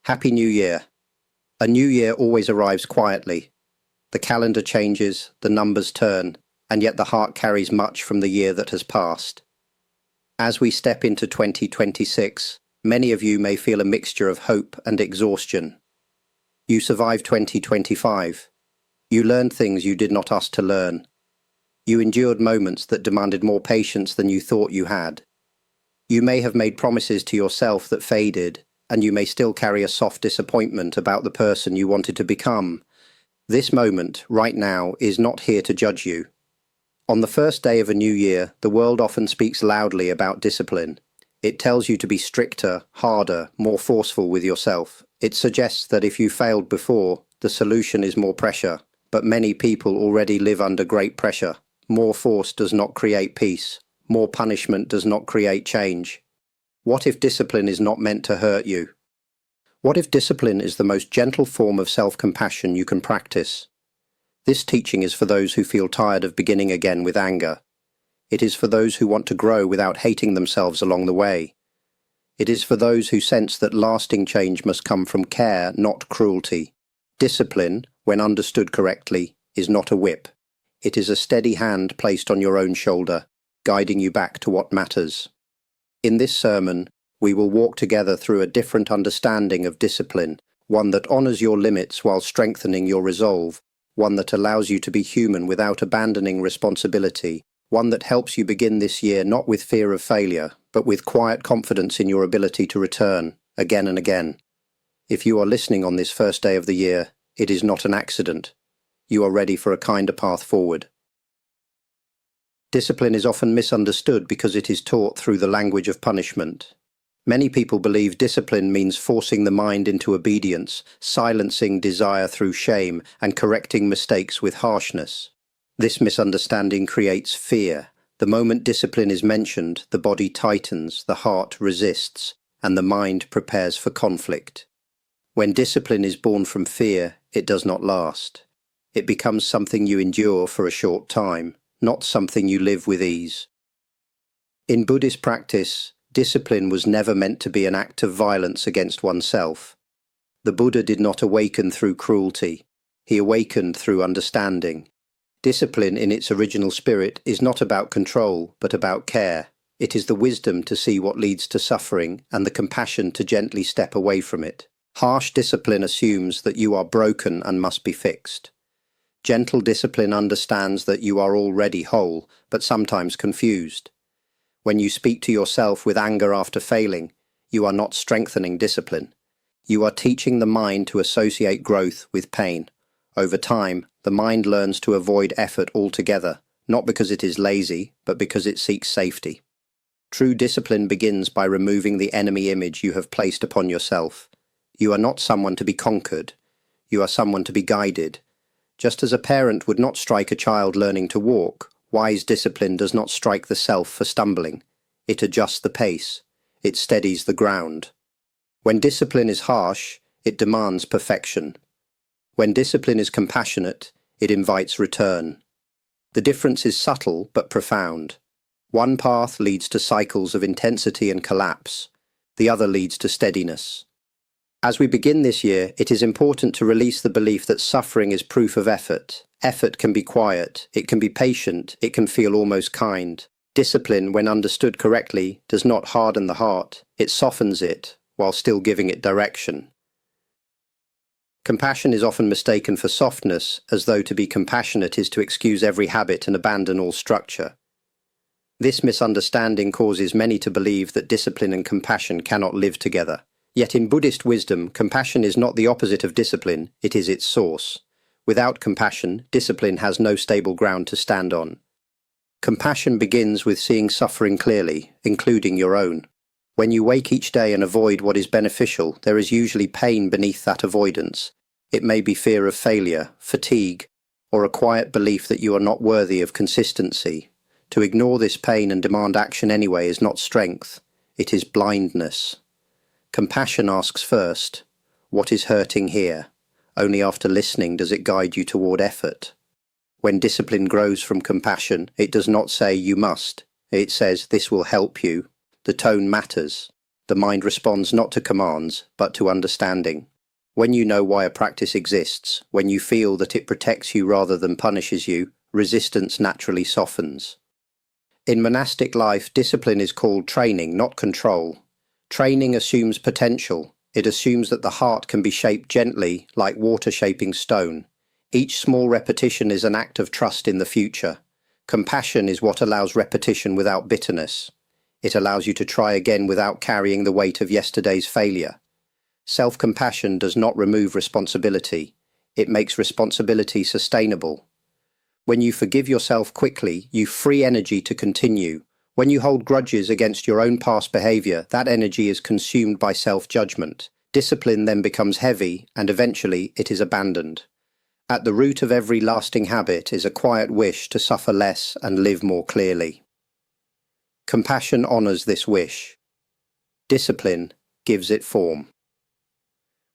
Happy New Year. A new year always arrives quietly. The calendar changes, the numbers turn, and yet the heart carries much from the year that has passed. As we step into 2026, many of you may feel a mixture of hope and exhaustion. You survived 2025. You learned things you did not ask to learn. You endured moments that demanded more patience than you thought you had. You may have made promises to yourself that faded, and you may still carry a soft disappointment about the person you wanted to become. This moment, right now, is not here to judge you. On the first day of a new year, the world often speaks loudly about discipline. It tells you to be stricter, harder, more forceful with yourself. It suggests that if you failed before, the solution is more pressure. But many people already live under great pressure. More force does not create peace. More punishment does not create change. What if discipline is not meant to hurt you? What if discipline is the most gentle form of self-compassion you can practice? This teaching is for those who feel tired of beginning again with anger. It is for those who want to grow without hating themselves along the way. It is for those who sense that lasting change must come from care, not cruelty. Discipline, when understood correctly, is not a whip. It is a steady hand placed on your own shoulder, guiding you back to what matters. In this sermon, we will walk together through a different understanding of discipline, one that honors your limits while strengthening your resolve, one that allows you to be human without abandoning responsibility, one that helps you begin this year not with fear of failure, but with quiet confidence in your ability to return, again and again. If you are listening on this first day of the year, it is not an accident. You are ready for a kinder path forward. Discipline is often misunderstood because it is taught through the language of punishment. Many people believe discipline means forcing the mind into obedience, silencing desire through shame, and correcting mistakes with harshness. This misunderstanding creates fear. The moment discipline is mentioned, the body tightens, the heart resists, and the mind prepares for conflict. When discipline is born from fear, it does not last. It becomes something you endure for a short time, not something you live with ease. In Buddhist practice, discipline was never meant to be an act of violence against oneself. The Buddha did not awaken through cruelty. He awakened through understanding. Discipline in its original spirit is not about control, but about care. It is the wisdom to see what leads to suffering and the compassion to gently step away from it. Harsh discipline assumes that you are broken and must be fixed. Gentle discipline understands that you are already whole, but sometimes confused. When you speak to yourself with anger after failing, you are not strengthening discipline. You are teaching the mind to associate growth with pain. Over time, the mind learns to avoid effort altogether, not because it is lazy, but because it seeks safety. True discipline begins by removing the enemy image you have placed upon yourself. You are not someone to be conquered. You are someone to be guided. Just as a parent would not strike a child learning to walk, wise discipline does not strike the self for stumbling. It adjusts the pace. It steadies the ground. When discipline is harsh, it demands perfection. When discipline is compassionate, it invites return. The difference is subtle but profound. One path leads to cycles of intensity and collapse. The other leads to steadiness. As we begin this year, it is important to release the belief that suffering is proof of effort. Effort can be quiet, it can be patient, it can feel almost kind. Discipline, when understood correctly, does not harden the heart, it softens it, while still giving it direction. Compassion is often mistaken for softness, as though to be compassionate is to excuse every habit and abandon all structure. This misunderstanding causes many to believe that discipline and compassion cannot live together. Yet in Buddhist wisdom, compassion is not the opposite of discipline, it is its source. Without compassion, discipline has no stable ground to stand on. Compassion begins with seeing suffering clearly, including your own. When you wake each day and avoid what is beneficial, there is usually pain beneath that avoidance. It may be fear of failure, fatigue, or a quiet belief that you are not worthy of consistency. To ignore this pain and demand action anyway is not strength, it is blindness. Compassion asks first, what is hurting here? Only after listening does it guide you toward effort. When discipline grows from compassion, it does not say you must. It says this will help you. The tone matters. The mind responds not to commands, but to understanding. When you know why a practice exists, when you feel that it protects you rather than punishes you, resistance naturally softens. In monastic life, discipline is called training, not control. Training assumes potential. It assumes that the heart can be shaped gently, like water shaping stone. Each small repetition is an act of trust in the future. Compassion is what allows repetition without bitterness. It allows you to try again without carrying the weight of yesterday's failure. Self-compassion does not remove responsibility. It makes responsibility sustainable. When you forgive yourself quickly, you free energy to continue. When you hold grudges against your own past behavior, that energy is consumed by self-judgment. Discipline then becomes heavy, and eventually it is abandoned. At the root of every lasting habit is a quiet wish to suffer less and live more clearly. Compassion honors this wish. Discipline gives it form.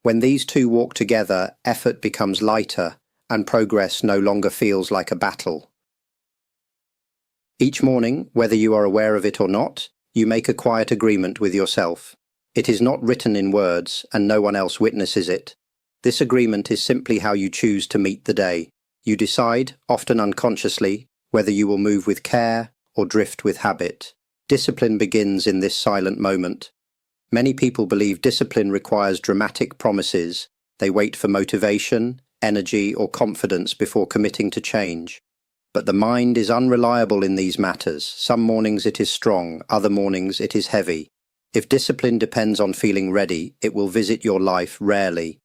When these two walk together, effort becomes lighter, and progress no longer feels like a battle. Each morning, whether you are aware of it or not, you make a quiet agreement with yourself. It is not written in words, and no one else witnesses it. This agreement is simply how you choose to meet the day. You decide, often unconsciously, whether you will move with care or drift with habit. Discipline begins in this silent moment. Many people believe discipline requires dramatic promises. They wait for motivation, energy, or confidence before committing to change. But the mind is unreliable in these matters. Some mornings it is strong, other mornings it is heavy. If discipline depends on feeling ready, it will visit your life rarely.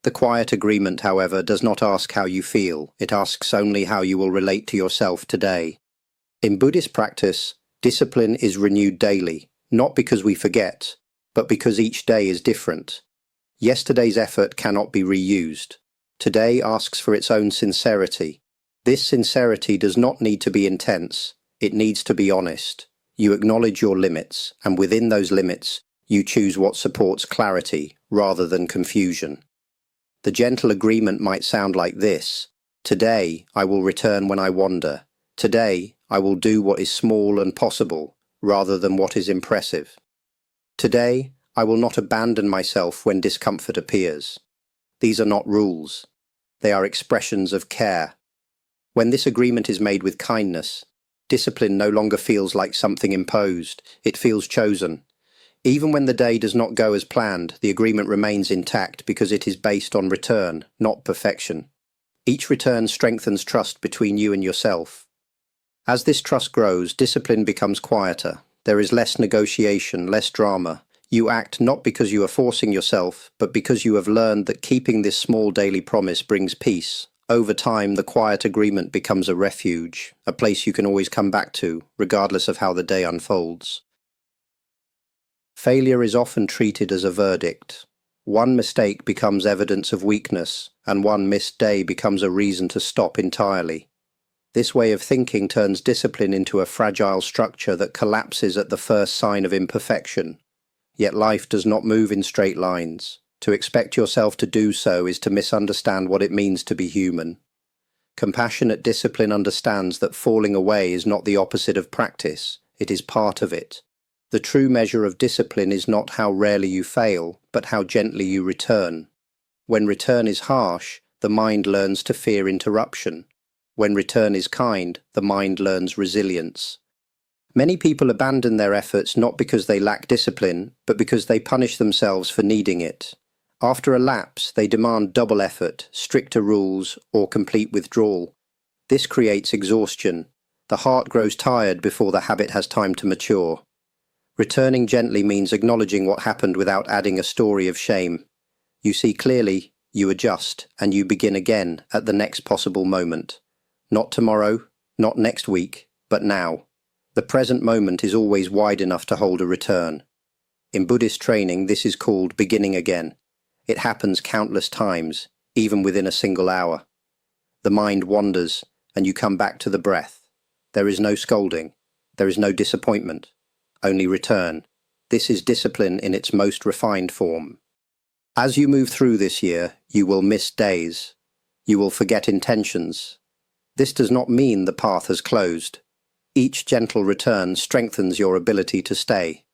The quiet agreement, however, does not ask how you feel. It asks only how you will relate to yourself today. In Buddhist practice, discipline is renewed daily, not because we forget, but because each day is different. Yesterday's effort cannot be reused. Today asks for its own sincerity. This sincerity does not need to be intense. It needs to be honest. You acknowledge your limits, and within those limits, you choose what supports clarity rather than confusion. The gentle agreement might sound like this: today I will return when I wander. Today I will do what is small and possible, rather than what is impressive. Today I will not abandon myself when discomfort appears. These are not rules. They are expressions of care. When this agreement is made with kindness, discipline no longer feels like something imposed. It feels chosen. Even when the day does not go as planned, the agreement remains intact because it is based on return, not perfection. Each return strengthens trust between you and yourself. As this trust grows, discipline becomes quieter. There is less negotiation, less drama. You act not because you are forcing yourself, but because you have learned that keeping this small daily promise brings peace. Over time, the quiet agreement becomes a refuge, a place you can always come back to, regardless of how the day unfolds. Failure is often treated as a verdict. One mistake becomes evidence of weakness, and one missed day becomes a reason to stop entirely. This way of thinking turns discipline into a fragile structure that collapses at the first sign of imperfection. Yet life does not move in straight lines. To expect yourself to do so is to misunderstand what it means to be human. Compassionate discipline understands that falling away is not the opposite of practice, it is part of it. The true measure of discipline is not how rarely you fail, but how gently you return. When return is harsh, the mind learns to fear interruption. When return is kind, the mind learns resilience. Many people abandon their efforts not because they lack discipline, but because they punish themselves for needing it. After a lapse, they demand double effort, stricter rules, or complete withdrawal. This creates exhaustion. The heart grows tired before the habit has time to mature. Returning gently means acknowledging what happened without adding a story of shame. You see clearly, you adjust, and you begin again at the next possible moment. Not tomorrow, not next week, but now. The present moment is always wide enough to hold a return. In Buddhist training, this is called beginning again. It happens countless times, even within a single hour. The mind wanders, and you come back to the breath. There is no scolding. There is no disappointment. Only return. This is discipline in its most refined form. As you move through this year, you will miss days. You will forget intentions. This does not mean the path has closed. Each gentle return strengthens your ability to stay.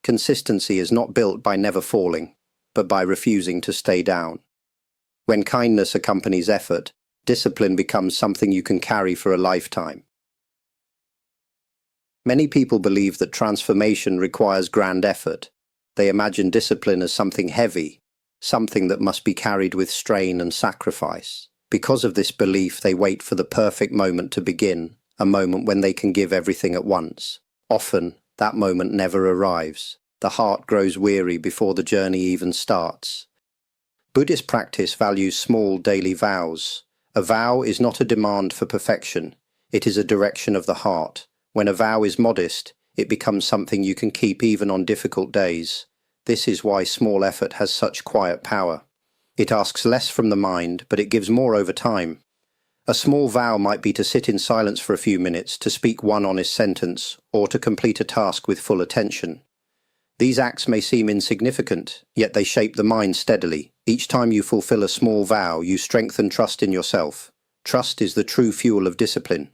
Consistency is not built by never falling, but by refusing to stay down. When kindness accompanies effort, discipline becomes something you can carry for a lifetime. Many people believe that transformation requires grand effort. They imagine discipline as something heavy, something that must be carried with strain and sacrifice. Because of this belief, they wait for the perfect moment to begin, a moment when they can give everything at once. Often, that moment never arrives. The heart grows weary before the journey even starts. Buddhist practice values small daily vows. A vow is not a demand for perfection. It is a direction of the heart. When a vow is modest, it becomes something you can keep even on difficult days. This is why small effort has such quiet power. It asks less from the mind, but it gives more over time. A small vow might be to sit in silence for a few minutes, to speak one honest sentence, or to complete a task with full attention. These acts may seem insignificant, yet they shape the mind steadily. Each time you fulfill a small vow, you strengthen trust in yourself. Trust is the true fuel of discipline.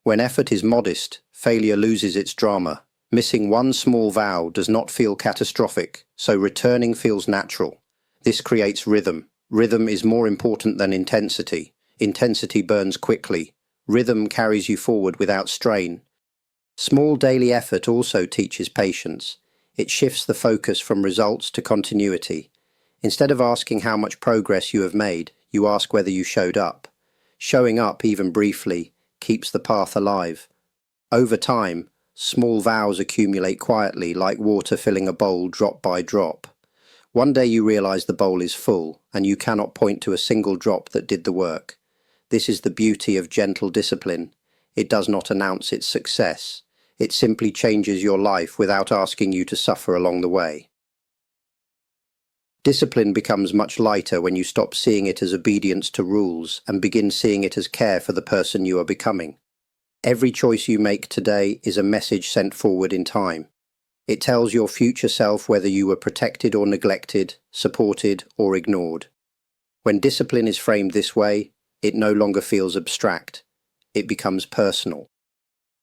When effort is modest, failure loses its drama. Missing one small vow does not feel catastrophic, so returning feels natural. This creates rhythm. Rhythm is more important than intensity. Intensity burns quickly. Rhythm carries you forward without strain. Small daily effort also teaches patience. It shifts the focus from results to continuity. Instead of asking how much progress you have made, you ask whether you showed up. Showing up, even briefly, keeps the path alive. Over time, small vows accumulate quietly, like water filling a bowl drop by drop. One day you realize the bowl is full, and you cannot point to a single drop that did the work. This is the beauty of gentle discipline. It does not announce its success. It simply changes your life without asking you to suffer along the way. Discipline becomes much lighter when you stop seeing it as obedience to rules and begin seeing it as care for the person you are becoming. Every choice you make today is a message sent forward in time. It tells your future self whether you were protected or neglected, supported or ignored. When discipline is framed this way, it no longer feels abstract. It becomes personal.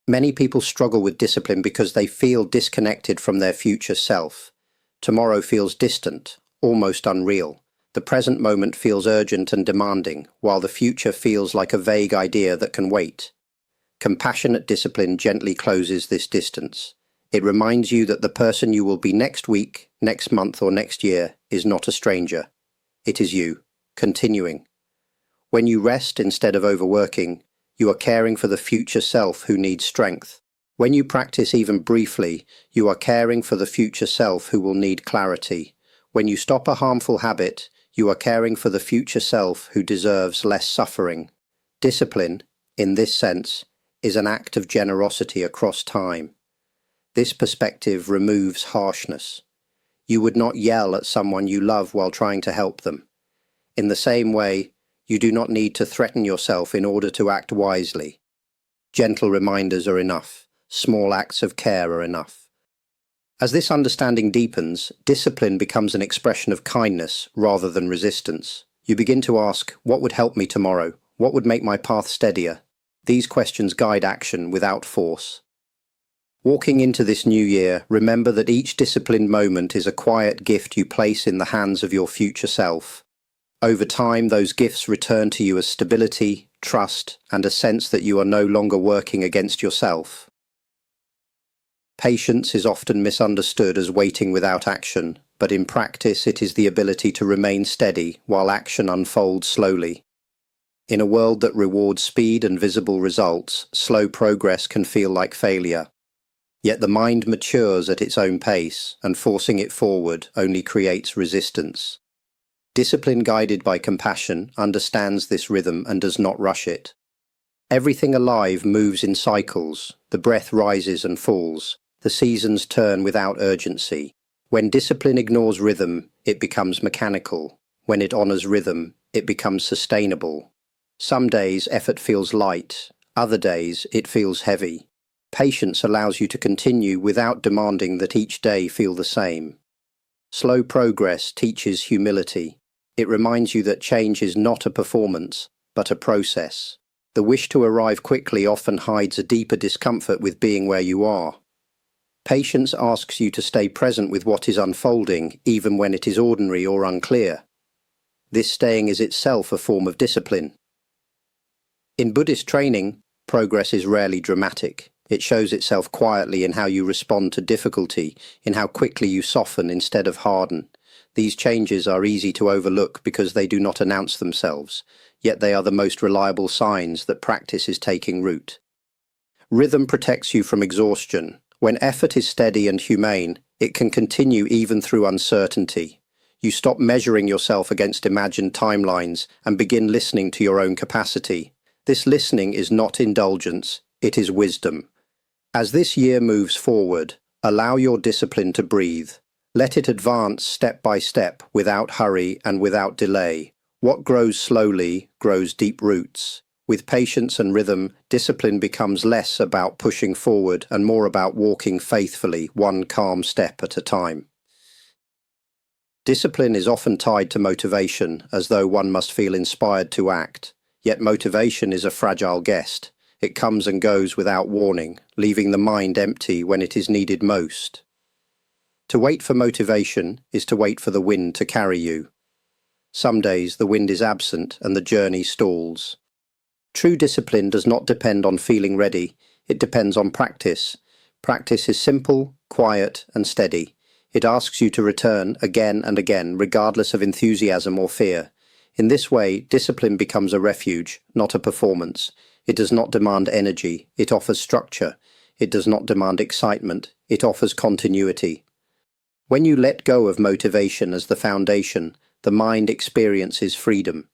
Many people struggle with discipline because they feel disconnected from their future self. Tomorrow feels distant, almost unreal. The present moment feels urgent and demanding, while the future feels like a vague idea that can wait. Compassionate discipline gently closes this distance. It reminds you that the person you will be next week, next month, or next year is not a stranger. It is you, continuing. When you rest instead of overworking, you are caring for the future self who needs strength. When you practice even briefly, you are caring for the future self who will need clarity. When you stop a harmful habit, you are caring for the future self who deserves less suffering. Discipline, in this sense, is an act of generosity across time. This perspective removes harshness. You would not yell at someone you love while trying to help them. In the same way, you do not need to threaten yourself in order to act wisely. Gentle reminders are enough. Small acts of care are enough. As this understanding deepens, discipline becomes an expression of kindness rather than resistance. You begin to ask, what would help me tomorrow? What would make my path steadier? These questions guide action without force. Walking into this new year, remember that each disciplined moment is a quiet gift you place in the hands of your future self. Over time, those gifts return to you as stability, trust, and a sense that you are no longer working against yourself. Patience is often misunderstood as waiting without action, but in practice it is the ability to remain steady while action unfolds slowly. In a world that rewards speed and visible results, slow progress can feel like failure. Yet the mind matures at its own pace, and forcing it forward only creates resistance. Discipline guided by compassion understands this rhythm and does not rush it. Everything alive moves in cycles, the breath rises and falls, the seasons turn without urgency. When discipline ignores rhythm, it becomes mechanical. When it honors rhythm, it becomes sustainable. Some days effort feels light, other days it feels heavy. Patience allows you to continue without demanding that each day feel the same. Slow progress teaches humility. It reminds you that change is not a performance, but a process. The wish to arrive quickly often hides a deeper discomfort with being where you are. Patience asks you to stay present with what is unfolding, even when it is ordinary or unclear. This staying is itself a form of discipline. In Buddhist training, progress is rarely dramatic. It shows itself quietly in how you respond to difficulty, in how quickly you soften instead of harden. These changes are easy to overlook because they do not announce themselves, yet they are the most reliable signs that practice is taking root. Rhythm protects you from exhaustion. When effort is steady and humane, it can continue even through uncertainty. You stop measuring yourself against imagined timelines and begin listening to your own capacity. This listening is not indulgence, it is wisdom. As this year moves forward, allow your discipline to breathe. Let it advance step by step, without hurry and without delay. What grows slowly grows deep roots. With patience and rhythm, discipline becomes less about pushing forward and more about walking faithfully, one calm step at a time. Discipline is often tied to motivation, as though one must feel inspired to act. Yet motivation is a fragile guest. It comes and goes without warning, leaving the mind empty when it is needed most. To wait for motivation is to wait for the wind to carry you. Some days the wind is absent and the journey stalls. True discipline does not depend on feeling ready, it depends on practice. Practice is simple, quiet, and steady. It asks you to return again and again, regardless of enthusiasm or fear. In this way, discipline becomes a refuge, not a performance. It does not demand energy, it offers structure. It does not demand excitement, it offers continuity. When you let go of motivation as the foundation, the mind experiences freedom.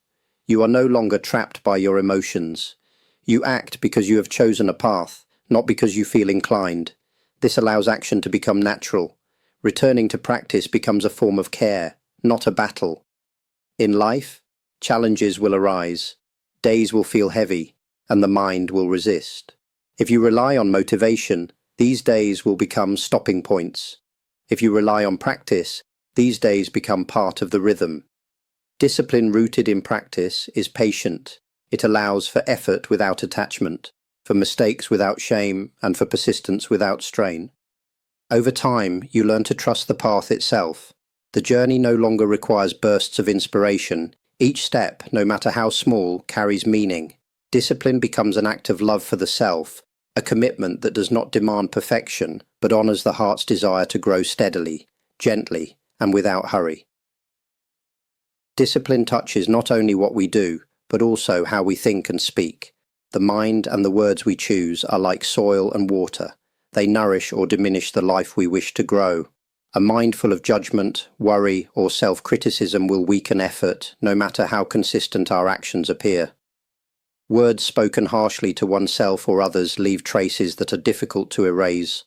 You are no longer trapped by your emotions. You act because you have chosen a path, not because you feel inclined. This allows action to become natural. Returning to practice becomes a form of care, not a battle. In life, challenges will arise, days will feel heavy, and the mind will resist. If you rely on motivation, these days will become stopping points. If you rely on practice, these days become part of the rhythm. Discipline rooted in practice is patient. It allows for effort without attachment, for mistakes without shame, and for persistence without strain. Over time, you learn to trust the path itself. The journey no longer requires bursts of inspiration. Each step, no matter how small, carries meaning. Discipline becomes an act of love for the self, a commitment that does not demand perfection, but honors the heart's desire to grow steadily, gently, and without hurry. Discipline touches not only what we do, but also how we think and speak. The mind and the words we choose are like soil and water. They nourish or diminish the life we wish to grow. A mind full of judgment, worry, or self-criticism will weaken effort, no matter how consistent our actions appear. Words spoken harshly to oneself or others leave traces that are difficult to erase.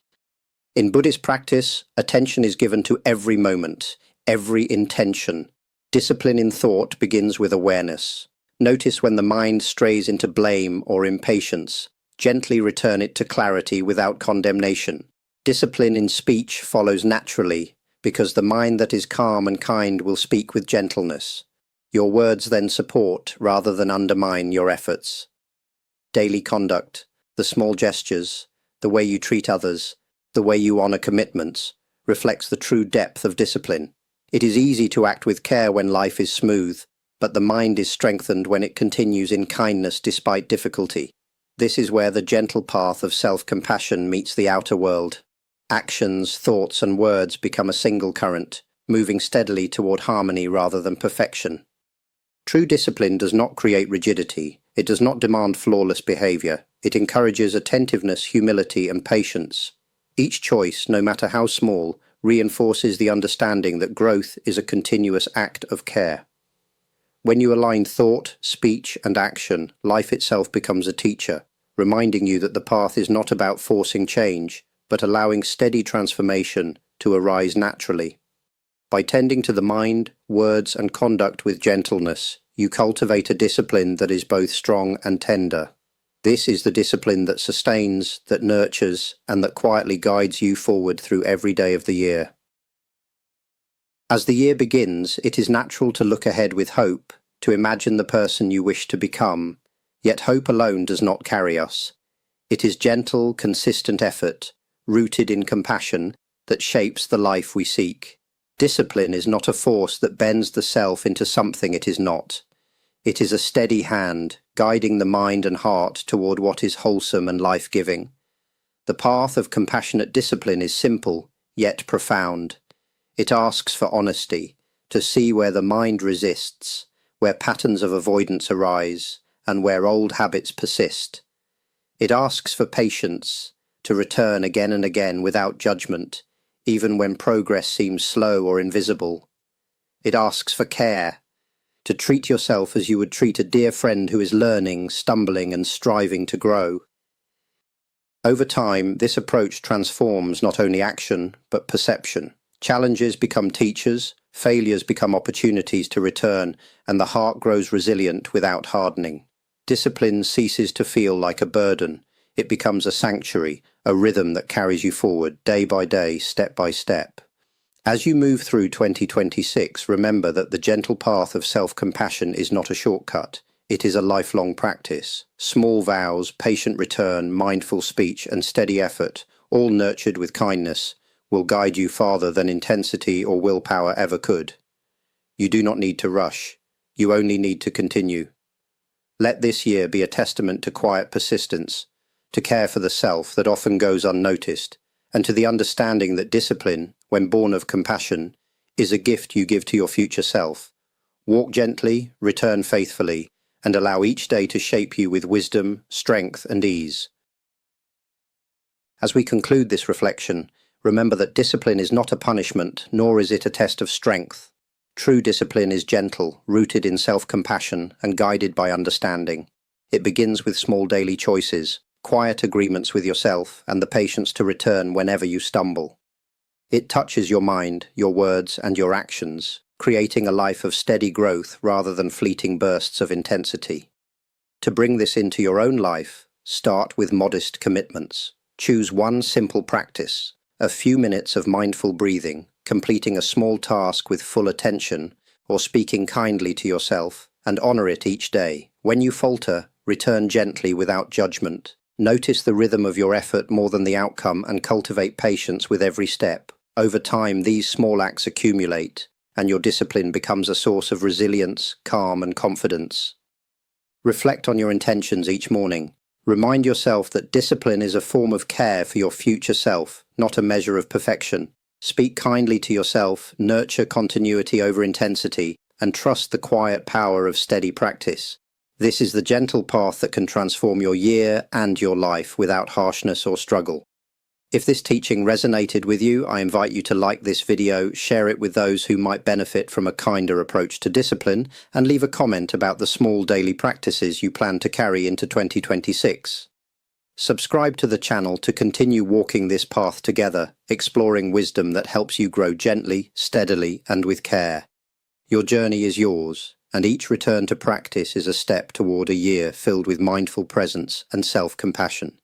In Buddhist practice, attention is given to every moment, every intention. Discipline in thought begins with awareness. Notice when the mind strays into blame or impatience. Gently return it to clarity without condemnation. Discipline in speech follows naturally, because the mind that is calm and kind will speak with gentleness. Your words then support rather than undermine your efforts. Daily conduct, the small gestures, the way you treat others, the way you honor commitments, reflects the true depth of discipline. It is easy to act with care when life is smooth, but the mind is strengthened when it continues in kindness despite difficulty. This is where the gentle path of self-compassion meets the outer world. Actions, thoughts, and words become a single current, moving steadily toward harmony rather than perfection. True discipline does not create rigidity. It does not demand flawless behavior. It encourages attentiveness, humility, and patience. Each choice, no matter how small, reinforces the understanding that growth is a continuous act of care. When you align thought, speech, and action, life itself becomes a teacher, reminding you that the path is not about forcing change, but allowing steady transformation to arise naturally. By tending to the mind, words, and conduct with gentleness, you cultivate a discipline that is both strong and tender. This is the discipline that sustains, that nurtures, and that quietly guides you forward through every day of the year. As the year begins, it is natural to look ahead with hope, to imagine the person you wish to become. Yet hope alone does not carry us. It is gentle, consistent effort, rooted in compassion, that shapes the life we seek. Discipline is not a force that bends the self into something it is not. It is a steady hand, guiding the mind and heart toward what is wholesome and life-giving. The path of compassionate discipline is simple, yet profound. It asks for honesty, to see where the mind resists, where patterns of avoidance arise, and where old habits persist. It asks for patience, to return again and again without judgment, even when progress seems slow or invisible. It asks for care, to treat yourself as you would treat a dear friend who is learning, stumbling, and striving to grow. Over time, this approach transforms not only action, but perception. Challenges become teachers, failures become opportunities to return, and the heart grows resilient without hardening. Discipline ceases to feel like a burden. It becomes a sanctuary, a rhythm that carries you forward day by day, step by step. As you move through 2026, remember that the gentle path of self-compassion is not a shortcut. It is a lifelong practice. Small vows, patient return, mindful speech, and steady effort, all nurtured with kindness, will guide you farther than intensity or willpower ever could. You do not need to rush. You only need to continue. Let this year be a testament to quiet persistence, to care for the self that often goes unnoticed, and to the understanding that discipline, when born of compassion, is a gift you give to your future self. Walk gently, return faithfully, and allow each day to shape you with wisdom, strength, and ease. As we conclude this reflection, remember that discipline is not a punishment, nor is it a test of strength. True discipline is gentle, rooted in self-compassion, and guided by understanding. It begins with small daily choices, quiet agreements with yourself, and the patience to return whenever you stumble. It touches your mind, your words, and your actions, creating a life of steady growth rather than fleeting bursts of intensity. To bring this into your own life, start with modest commitments. Choose one simple practice, a few minutes of mindful breathing, completing a small task with full attention, or speaking kindly to yourself, and honor it each day. When you falter, return gently without judgment. Notice the rhythm of your effort more than the outcome and cultivate patience with every step. Over time, these small acts accumulate, and your discipline becomes a source of resilience, calm, and confidence. Reflect on your intentions each morning. Remind yourself that discipline is a form of care for your future self, not a measure of perfection. Speak kindly to yourself, nurture continuity over intensity, and trust the quiet power of steady practice. This is the gentle path that can transform your year and your life without harshness or struggle. If this teaching resonated with you, I invite you to like this video, share it with those who might benefit from a kinder approach to discipline, and leave a comment about the small daily practices you plan to carry into 2026. Subscribe to the channel to continue walking this path together, exploring wisdom that helps you grow gently, steadily, and with care. Your journey is yours, and each return to practice is a step toward a year filled with mindful presence and self-compassion.